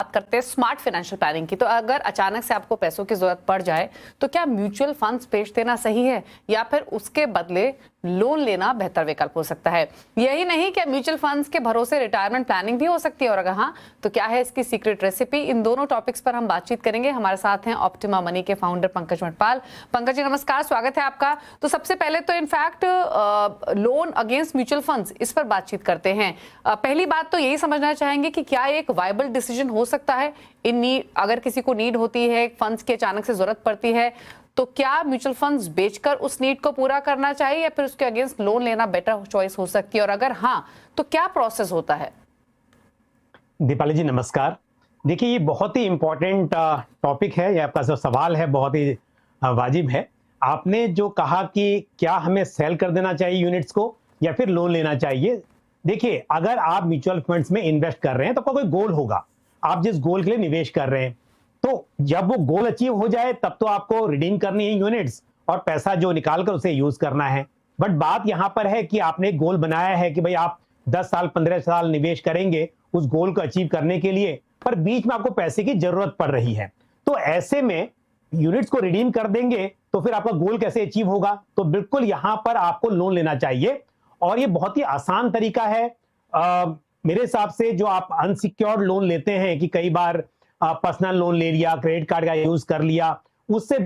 बात करते हैं स्मार्ट फाइनेंशियल प्लानिंग की। तो अगर अचानक से आपको पैसों की जरूरत पड़ जाए तो क्या म्यूचुअल फंड्स बेच देना सही है या फिर उसके बदले लोन लेना बेहतर विकल्प हो सकता है? यही नहीं, क्या म्यूचुअल फंड्स के भरोसे रिटायरमेंट प्लानिंग भी हो सकती है, और अगर हाँ तो क्या है इसकी सीक्रेट रेसिपी? इन दोनों टॉपिक्स पर हम बातचीत करेंगे। हमारे साथ हैं ऑप्टिमा मनी के फाउंडर पंकज मटपाल। पंकज जी नमस्कार, स्वागत है आपका। तो सबसे पहले तो in fact loan against mutual funds, इस पर बातचीत करते हैं। पहली बात तो यही समझना चाहेंगे कि क्या एक वायबल डिसीजन हो सकता है इन नीड, अगर किसी को नीड होती है, फंड्स की अचानक से जरूरत पड़ती है, तो क्या म्यूचुअल फंड्स बेचकर उस नीड को पूरा करना चाहिए या फिर उसके अगेंस्ट लोन लेना बेटर चॉइस हो सकती है, और अगर हाँ तो क्या प्रोसेस होता है? दीपाली जी नमस्कार। देखिए, ये बहुत ही इंपॉर्टेंट टॉपिक है, ये आपका जो सवाल है बहुत ही वाजिब है। आपने जो कहा कि क्या हमें सेल कर देना चाहिए यूनिट्स को या फिर लोन लेना चाहिए। देखिए, अगर आप म्यूचुअल फंड्स में इन्वेस्ट कर रहे हैं तो आपका कोई गोल होगा, आप जिस गोल के लिए निवेश कर रहे हैं, तो जब वो गोल अचीव हो जाए तब तो आपको रिडीम करनी है यूनिट्स और पैसा जो निकाल कर उसे यूज करना है। बट बात यहां पर है कि आपने गोल बनाया है कि भाई आप 10 साल 15 साल निवेश करेंगे उस गोल को अचीव करने के लिए, पर बीच में आपको पैसे की जरूरत पड़ रही है, तो ऐसे में यूनिट्स को रिडीम कर देंगे तो फिर आपका गोल कैसे अचीव होगा? तो बिल्कुल यहां पर आपको लोन लेना चाहिए, और ये बहुत ही आसान तरीका है। मेरे हिसाब से जो आप अनसिक्योर्ड लोन लेते हैं कि कई बार पर्सनल लोन ले लिया, क्रेडिट कार्ड का यूज कर लिया, उससे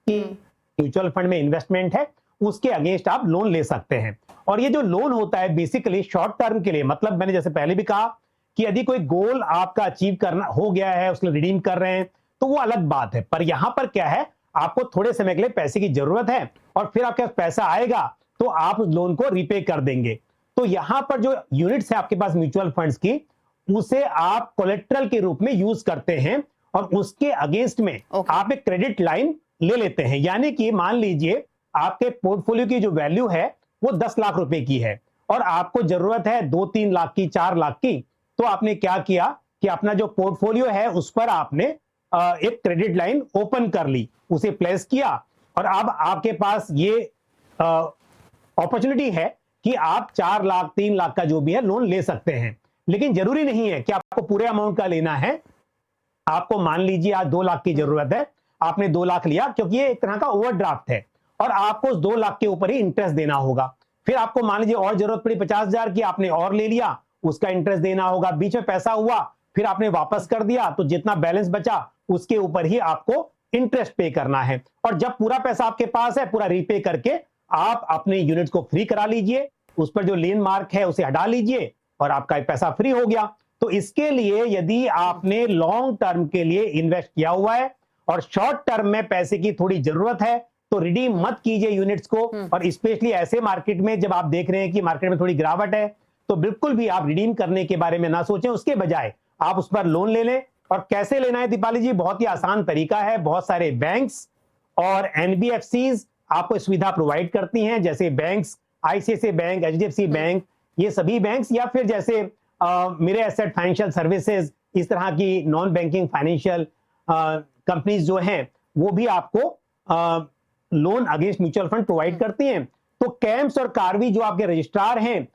म्यूचुअल फंड में इन्वेस्टमेंट है उसके अगेंस्ट आप लोन ले सकते हैं। और ये जो लोन होता है बेसिकली शॉर्ट टर्म के लिए, मतलब मैंने जैसे पहले भी कहा कि यदि कोई गोल आपका अचीव करना हो गया है, उसको रिडीम कर रहे हैं तो वो अलग बात है, पर यहां पर क्या है, आपको थोड़े समय के लिए पैसे की जरूरत है और फिर आपके पास पैसा आएगा तो आप उस लोन को रीपे कर देंगे। तो यहां पर जो यूनिट्स है आपके पास म्यूचुअल फंड्स की, उसे आप कोलेट्रल के रूप में यूज करते हैं और उसके अगेंस्ट में आप एक क्रेडिट लाइन ले लेते हैं। यानी कि मान लीजिए आपके पोर्टफोलियो की जो वैल्यू है वो 10 लाख रुपए की है और आपको जरूरत है 2-3 लाख की, 4 लाख की, तो आपने क्या किया कि अपना जो पोर्टफोलियो है उस पर आपने एक क्रेडिट लाइन ओपन कर ली, उसे प्लेस किया, और अब आपके पास ये अपॉर्चुनिटी है कि आप 4 लाख 3 लाख का जो भी है लोन ले सकते हैं। लेकिन जरूरी नहीं है कि आपको पूरे अमाउंट का लेना है। आपको मान लीजिए आज 2 लाख की जरूरत है, आपने 2 लाख लिया क्योंकि ये एक तरह का ओवरड्राफ्ट है और आपको उस 2 लाख के ऊपर ही इंटरेस्ट देना होगा। फिर आपको मान लीजिए और जरूरत पड़ी 50,000 की, आपने और ले लिया, उसका इंटरेस्ट देना होगा। बीच में पैसा हुआ, फिर आपने वापस कर दिया, तो जितना बैलेंस बचा उसके ऊपर ही आपको इंटरेस्ट पे करना है। और जब पूरा पैसा आपके पास है, पूरा रीपे करके आप अपने यूनिट को फ्री करा लीजिए, उस पर जो लेन मार्क है उसे हटा लीजिए और आपका पैसा फ्री हो गया। तो इसके लिए यदि आपने लॉन्ग टर्म के लिए इन्वेस्ट किया हुआ है और शॉर्ट टर्म में पैसे की थोड़ी जरूरत है तो रिडीम मत कीजिए यूनिट्स को। और स्पेशली ऐसे मार्केट में जब आप देख रहे हैं कि मार्केट में थोड़ी गिरावट है, तो बिल्कुल भी आप रिडीम करने के बारे में ना सोचें, उसके बजाय आप उस पर लोन ले लें। और कैसे लेना है दीपाली जी? बहुत ही आसान तरीका है। बहुत सारे बैंक्स और एनबीएफसीज आपको सुविधा प्रोवाइड करती हैं, जैसे banks ICICI bank, HDFC bank, ये सभी बैंक्स, या फिर जैसे मेरे एसेट फाइनेंशियल सर्विसेज, इस तरह की नॉन बैंकिंग फाइनेंशियल कंपनीज जो हैं वो भी आपको loan against mutual fund provide करती हैं। तो कैम्स और कार्वी जो आपके रजिस्ट्रार हैं,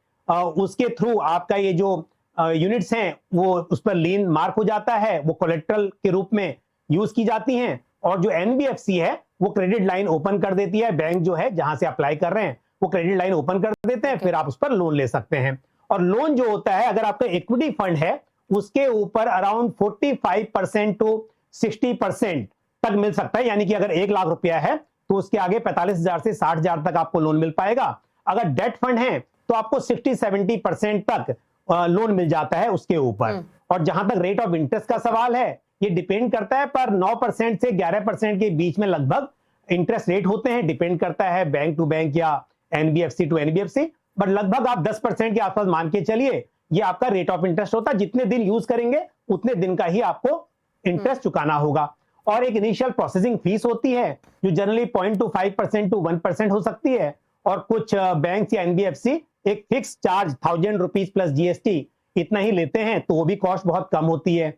उसके थ्रू आपका ये जो यूनिट्स हैं वो उस पर लीन मार्क हो जाता है, वो कोलेट्रल के रूप में यूज की जाती हैं। और जो एनबीएफसी है वो क्रेडिट लाइन ओपन कर देती है, बैंक जो है जहां से अप्लाई कर रहे हैं वो क्रेडिट लाइन ओपन कर देते हैं, फिर आप उस पर लोन ले सकते हैं। और लोन जो होता है, अगर आपका इक्विटी फंड है उसके ऊपर अराउंड 45% टू 60% तक मिल सकता है। यानी कि अगर 1 लाख रुपया है तो उसके आगे 45,000 से 60,000 तक आपको लोन मिल पाएगा। अगर डेट फंड है तो आपको 60-70% तक लोन मिल जाता है उसके ऊपर। और जहां तक रेट ऑफ इंटरेस्ट का सवाल है, ये डिपेंड करता है, पर 9% से 11% के बीच में लगभग इंटरेस्ट रेट होते हैं। डिपेंड करता है बैंक टू बैंक या एनबीएफसी टू एनबीएफसी, बट लगभग आप 10% के आसपास मान के चलिए, ये आपका रेट ऑफ इंटरेस्ट होता है। जितने दिन यूज करेंगे उतने दिन का ही आपको इंटरेस्ट चुकाना होगा। और एक इनिशियल प्रोसेसिंग फीस होती है जो जनरली 0.25% टू 1% हो सकती है। और कुछ बैंक या एनबीएफसी एक fix charge 1,000 rupees plus GST इतना ही लेते हैं, तो वो भी कॉस्ट बहुत कम होती है।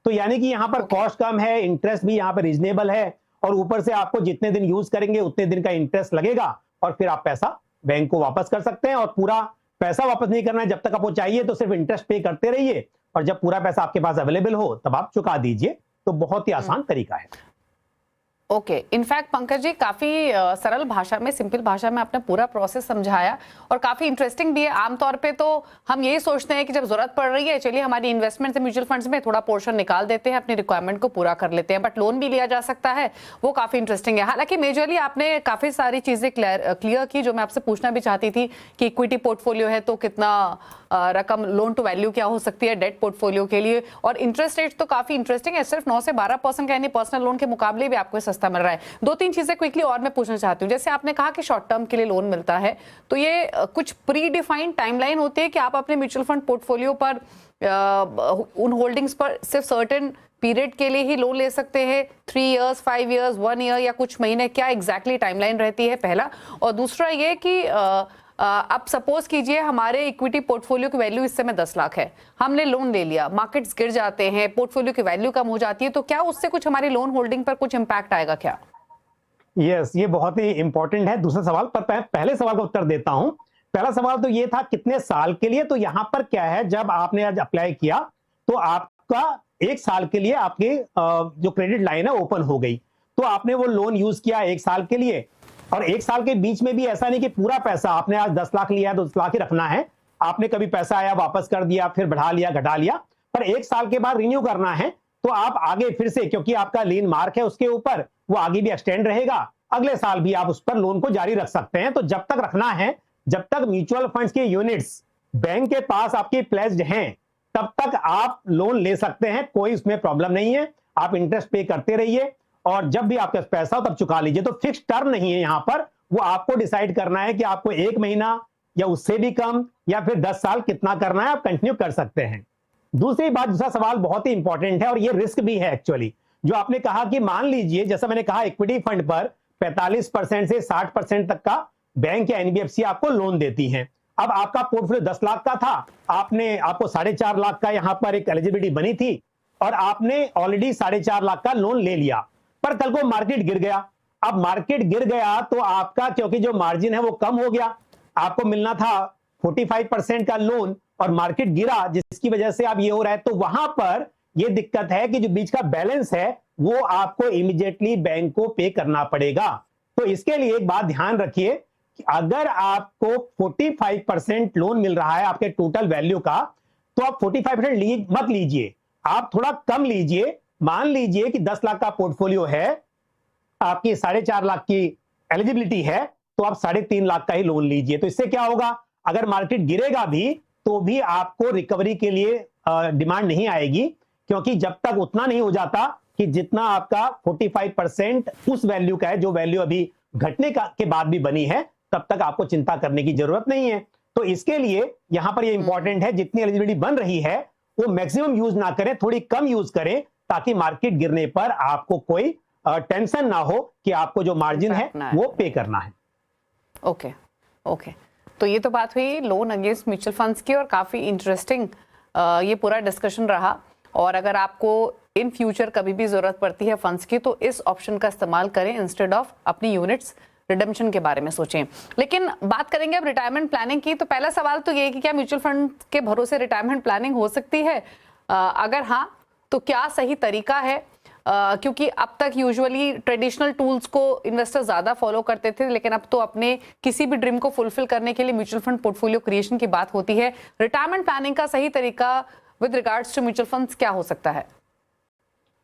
तो यानी कि यहाँ पर कॉस्ट कम है, इंटरेस्ट भी यहाँ पर रीजनेबल है, और ऊपर से आपको जितने दिन यूज करेंगे उतने दिन का इंटरेस्ट लगेगा और फिर आप पैसा बैंक को वापस कर सकते हैं। और पूरा पैसा वापस नहीं करना है, जब तक आपको चाहिए तो सिर्फ इंटरेस्ट पे करते रहिए और जब पूरा पैसा आपके पास अवेलेबल हो तब आप चुका दीजिए। तो बहुत ही आसान तरीका है। ओके, इनफैक्ट पंकज जी काफी सरल भाषा में, सिंपल भाषा में आपने पूरा प्रोसेस समझाया और काफी इंटरेस्टिंग भी है। आमतौर पे तो हम यही सोचते हैं कि जब जरूरत पड़ रही है चलिए हमारी इन्वेस्टमेंट से म्यूचुअल फंड्स में थोड़ा पोर्शन निकाल देते हैं, अपनी रिक्वायरमेंट को पूरा कर लेते हैं, बट लोन भी लिया जा सकता है, वो काफी इंटरेस्टिंग है। हालांकि मेजरली आपने काफी सारी चीजें क्लियर की जो मैं आपसे पूछना भी चाहती थी कि इक्विटी पोर्टफोलियो है तो कितना रकम लोन टू वैल्यू क्या हो सकती है डेट पोर्टफोलियो के लिए, और इंटरेस्ट रेट तो काफी इंटरेस्टिंग है, सिर्फ 9 से 12% का यानी पर्सनल लोन के मुकाबले भी आपको सस्ता मिल रहा है। 2-3 चीजें क्विकली और मैं पूछना चाहती हूँ। जैसे आपने कहा कि शॉर्ट टर्म के लिए लोन मिलता है, तो ये कुछ प्री डिफाइंड टाइमलाइन होती है कि आप अपने म्यूचुअल फंड पोर्टफोलियो पर उन होल्डिंग्स पर सिर्फ सर्टेन पीरियड के लिए ही लोन ले सकते हैं, 3 इयर्स, 5 इयर्स, 1 ईयर या कुछ महीने, क्या एग्जैक्टली टाइमलाइन रहती है, पहला। और दूसरा ये कि अब सपोज कीजिए हमारे इक्विटी पोर्टफोलियो की वैल्यू इस समय 10 लाख है, हमने लोन ले लिया, मार्केट्स गिर जाते हैं, पोर्टफोलियो की वैल्यू कम हो जाती है, तो क्या उससे कुछ हमारी लोन होल्डिंग पर कुछ इंपैक्ट आएगा क्या? यस, ये बहुत ही इंपॉर्टेंट है दूसरा सवाल, पर पहले सवाल का उत्तर देता हूं। पहला सवाल तो ये था कितने साल के लिए, तो यहां पर क्या है, जब आपने आज अप्लाई किया तो आपका 1 साल के लिए आपकी जो क्रेडिट लाइन है ओपन हो गई, तो आपने वो लोन यूज किया 1 साल के लिए। और 1 साल के बीच में भी ऐसा नहीं कि पूरा पैसा आपने आज 10 लाख लिया है तो 10 लाख ही रखना है, आपने कभी पैसा आया वापस कर दिया, फिर बढ़ा लिया, घटा लिया, पर 1 साल के बाद रिन्यू करना है तो आप आगे फिर से, क्योंकि आपका लीन मार्क है उसके ऊपर, वो आगे भी एक्सटेंड रहेगा, अगले साल भी आप उस पर लोन को जारी रख सकते हैं। तो जब तक रखना है, जब तक म्यूचुअल फंड्स के यूनिट्स बैंक के पास आपकी प्लेज्ड हैं, तब तक आप लोन ले सकते हैं, कोई उसमें प्रॉब्लम नहीं है। आप इंटरेस्ट पे करते रहिए और जब भी आपके पास पैसा हो तब चुका लीजिए। तो फिक्स टर्म नहीं है यहां पर, वो आपको डिसाइड करना है कि आपको 1 महीना या उससे भी कम या फिर 10 साल कितना करना है, आप कंटिन्यू कर सकते हैं। दूसरी बात, दूसरा सवाल बहुत ही इंपॉर्टेंट है और ये रिस्क भी है एक्चुअली, जो आपने कहा कि मान लीजिए, जैसा मैंने कहा, इक्विटी फंड पर 45% से 60% तक का बैंक या एनबीएफसी आपको लोन देती हैं। अब आपका पोर्टफोलियो 10 लाख का था, आपको 4.5 लाख का यहां पर एक एलिजिबिलिटी बनी थी और आपने ऑलरेडी 4.5 लाख का लोन ले लिया, पर कल को मार्केट गिर गया। अब मार्केट गिर गया तो आपका, क्योंकि जो मार्जिन है वो कम हो गया, आपको मिलना था 45% का लोन और मार्केट गिरा, जिसकी वजह से अब ये हो रहा है, तो वहां पर ये दिक्कत है कि जो बीच का बैलेंस है वो आपको इमीडिएटली बैंक को पे करना पड़ेगा। तो इसके लिए एक बात ध्यान रखिए कि अगर आपको 45% लोन मिल रहा है आपके टोटल वैल्यू का, तो आप 45% मत लीजिए, आप थोड़ा कम लीजिए। मान लीजिए कि 10 लाख का पोर्टफोलियो है, आपकी 4.5 लाख की एलिजिबिलिटी है, तो आप 3.5 लाख का ही लोन लीजिए। तो इससे क्या होगा, अगर मार्केट गिरेगा भी तो भी आपको रिकवरी के लिए डिमांड नहीं आएगी, क्योंकि जब तक उतना नहीं हो जाता कि जितना आपका 45% उस वैल्यू का है, जो वैल्यू अभी घटने के बाद भी बनी है, तब तक आपको चिंता करने की जरूरत नहीं है। तो इसके लिए यहां पर ये इंपॉर्टेंट है, जितनी एलिजिबिलिटी बन रही है वो मैक्सिमम यूज ना करें, थोड़ी कम यूज करें, ताकि मार्केट गिरने पर आपको कोई टेंशन ना हो कि आपको जो मार्जिन है वो पे करना है। ओके ओके, तो ये तो बात हुई लोन अगेंस्ट म्यूचुअल फंड्स की और काफी इंटरेस्टिंग ये पूरा डिस्कशन रहा। और अगर आपको इन फ्यूचर कभी भी जरूरत पड़ती है फंड्स की, तो इस ऑप्शन का इस्तेमाल करें इंस्टेड ऑफ अपनी यूनिट्स रिडेम्पशन के बारे में सोचें। लेकिन बात करेंगे अब रिटायरमेंट प्लानिंग की। तो पहला सवाल तो ये है कि क्या म्यूचुअल फंड के भरोसे रिटायरमेंट प्लानिंग हो सकती है? अगर हाँ, तो क्या सही तरीका है? क्योंकि अब तक यूजुअली ट्रेडिशनल टूल्स को इन्वेस्टर ज्यादा फॉलो करते थे, लेकिन अब तो अपने किसी भी ड्रीम को फुलफिल करने के लिए म्यूचुअल फंड पोर्टफोलियो क्रिएशन की बात होती है। रिटायरमेंट प्लानिंग का सही तरीका with regards to mutual funds क्या हो सकता है?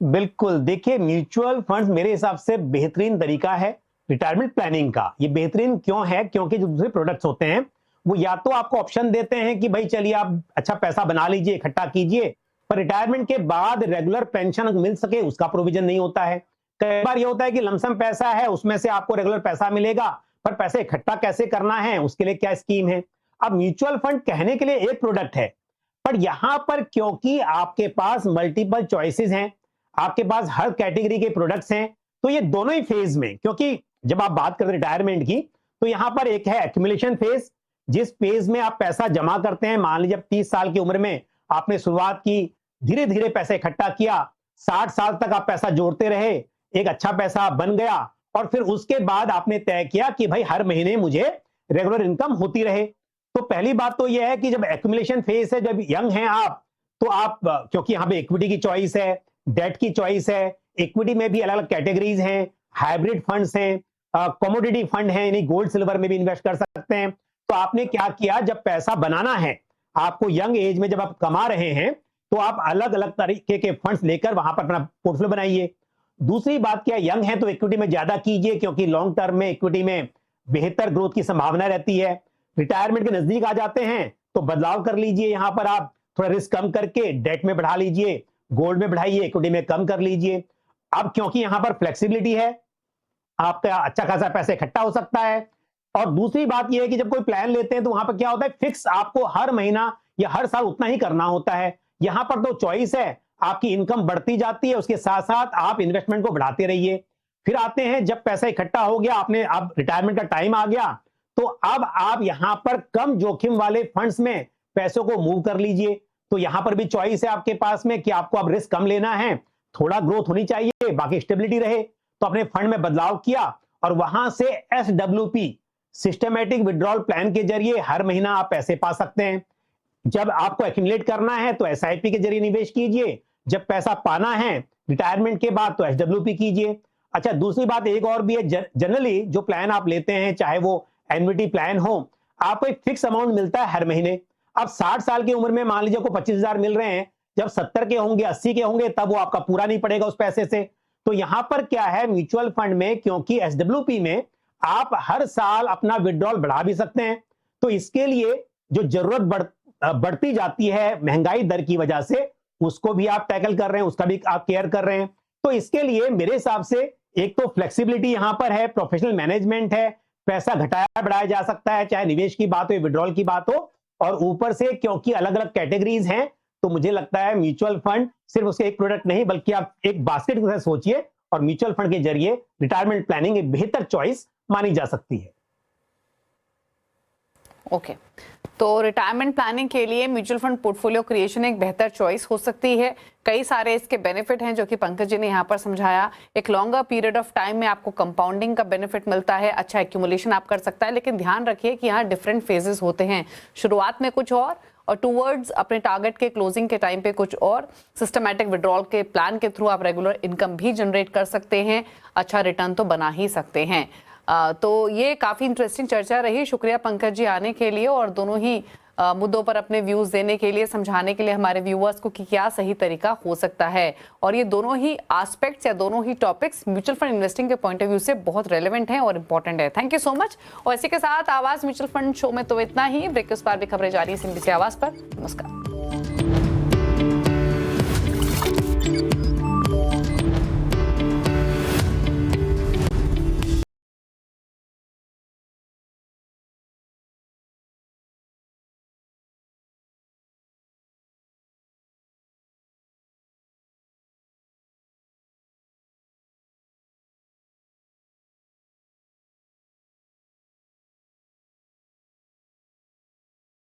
बिल्कुल, देखिए, म्यूचुअल फंड्स मेरे हिसाब से बेहतरीन तरीका है रिटायरमेंट प्लानिंग का। ये बेहतरीन क्यों है? क्योंकि जो दूसरे प्रोडक्ट्स होते हैं वो या तो आपको ऑप्शन देते हैं कि भाई चलिए आप अच्छा पैसा बना लीजिए, इकट्ठा कीजिए, पर रिटायरमेंट के बाद रेगुलर पेंशन मिल सके उसका प्रोविजन नहीं होता है। कई बार ये होता है कि लमसम पैसा है, उसमें से आपको रेगुलर पैसा मिलेगा, पर पैसे इकट्ठा कैसे करना है, उसके लिए क्या स्कीम है। अब म्यूचुअल फंड कहने के लिए एक प्रोडक्ट है, पर यहां पर क्योंकि आपके पास मल्टीपल चॉइसेस हैं, आपके पास हर कैटेगरी के प्रोडक्ट्स हैं, तो ये दोनों ही फेज में, क्योंकि जब आप बात करते हैं रिटायरमेंट की, तो यहां पर एक है एक्यूमुलेशन फेज, जिस फेज में आप पैसा जमा करते हैं। मान लीजिए 30 साल की उम्र में आपने शुरुआत की, धीरे धीरे पैसा इकट्ठा किया, 60 साल तक आप पैसा जोड़ते रहे, एक अच्छा पैसा बन गया, और फिर उसके बाद आपने तय किया कि भाई हर महीने मुझे रेगुलर इनकम होती रहे। तो पहली बात तो यह है कि जब एक्यूमुलेशन फेज है, जब यंग हैं आप, तो आप क्योंकि यहाँ पे इक्विटी की चॉइस है, डेट की चॉइस है, इक्विटी में भी अलग अलग कैटेगरीज हैं, हाइब्रिड फंड्स हैं, कमोडिटी फंड हैं, यानी गोल्ड सिल्वर में भी इन्वेस्ट कर सकते हैं। तो आपने क्या किया, जब पैसा बनाना है आपको यंग एज में, जब आप कमा रहे हैं, तो आप अलग अलग तरीके के फंड्स लेकर वहां पर अपना पोर्टफोलियो बनाइए। दूसरी बात क्या, यंग है तो इक्विटी में ज्यादा कीजिए, क्योंकि लॉन्ग टर्म में इक्विटी में बेहतर ग्रोथ की संभावना रहती है। रिटायरमेंट के नजदीक आ जाते हैं तो बदलाव कर लीजिए, यहां पर आप थोड़ा रिस्क कम करके डेट में बढ़ा लीजिए, गोल्ड में बढ़ाइए, इक्विटी में कम कर लीजिए। अब क्योंकि यहां पर फ्लेक्सिबिलिटी है, आपका अच्छा खासा पैसा इकट्ठा हो सकता है। और दूसरी बात यह है कि जब कोई प्लान लेते हैं तो वहां पर क्या होता है, फिक्स आपको हर महीना या हर साल उतना ही करना होता है। यहां पर तो चॉइस है, आपकी इनकम बढ़ती जाती है, उसके साथ साथ आप इन्वेस्टमेंट को बढ़ाते रहिए। फिर आते हैं, जब पैसा इकट्ठा हो गया, आपने अब रिटायरमेंट का टाइम आ गया, तो अब आप यहां पर कम जोखिम वाले फंड्स में पैसों को मूव कर लीजिए। तो यहां पर भी चॉइस है आपके पास में कि आपको अब रिस्क कम लेना है, थोड़ा ग्रोथ होनी चाहिए, बाकी स्टेबिलिटी रहे, तो अपने फंड में बदलाव किया और वहां से SWP सिस्टमैटिक विड्रॉल प्लान के जरिए हर महीना आप पैसे पा सकते हैं। जब आपको एक्यूमुलेट करना है तो SIP के जरिए निवेश कीजिए, जब पैसा पाना है रिटायरमेंट के बाद तो SWP कीजिए। अच्छा, दूसरी बात एक और भी है, जनरली जो प्लान आप लेते हैं, चाहे वो एन्युटी प्लान हो, आपको एक फिक्स अमाउंट मिलता है हर महीने। अब 60 साल की उम्र में मान लीजिए को 25,000 मिल रहे हैं, जब 70 के होंगे, 80 के होंगे, तब वो आपका पूरा नहीं पड़ेगा उस पैसे से। तो यहां पर क्या है, म्यूचुअल फंड में क्योंकि SWP में आप हर साल अपना विड्रॉल बढ़ा भी सकते हैं, तो इसके लिए जो जरूरत बढ़ती जाती है महंगाई दर की वजह से, उसको भी आप टैकल कर रहे हैं, उसका भी आप केयर कर रहे हैं। तो इसके लिए मेरे हिसाब से एक तो फ्लेक्सिबिलिटी यहां पर है, प्रोफेशनल मैनेजमेंट है, पैसा घटाया बढ़ाया जा सकता है, चाहे निवेश की बात हो, विड्रॉल की बात हो, और ऊपर से क्योंकि अलग अलग कैटेगरीज हैं, तो मुझे लगता है म्यूचुअल फंड सिर्फ उसके एक प्रोडक्ट नहीं, बल्कि आप एक बास्केट की तरह सोचिए, और म्यूचुअल फंड के जरिए रिटायरमेंट प्लानिंग एक बेहतर चॉइस मानी जा सकती है। ओके, तो रिटायरमेंट प्लानिंग के लिए म्यूचुअल फंड पोर्टफोलियो क्रिएशन एक बेहतर चॉइस हो सकती है। कई सारे इसके बेनिफिट हैं जो कि पंकज जी ने यहाँ पर समझाया। एक लॉन्गर पीरियड ऑफ टाइम में आपको कंपाउंडिंग का बेनिफिट मिलता है, अच्छा एक्यूमुलेशन आप कर सकता है, लेकिन ध्यान रखिए कि यहाँ डिफरेंट फेजेस होते हैं, शुरुआत में कुछ और टूवर्ड्स अपने टारगेट के क्लोजिंग के टाइम पे कुछ और। सिस्टमैटिक विड्रॉल के प्लान के थ्रू आप रेगुलर इनकम भी जनरेट कर सकते हैं, अच्छा रिटर्न तो बना ही सकते हैं। तो ये काफ़ी इंटरेस्टिंग चर्चा रही। शुक्रिया पंकज जी आने के लिए और दोनों ही मुद्दों पर अपने व्यूज़ देने के लिए, समझाने के लिए हमारे व्यूअर्स को कि क्या सही तरीका हो सकता है। और ये दोनों ही एस्पेक्ट्स या दोनों ही टॉपिक्स म्यूचुअल फंड इन्वेस्टिंग के पॉइंट ऑफ व्यू से बहुत रेलेवेंट हैं और इंपॉर्टेंट है। Thank you so much. और इसी के साथ आवाज़ म्यूचुअल फंड शो में तो इतना ही। ब्रेक के उस पार भी खबरें जारी है CNBC आवाज़ पर। नमस्कार।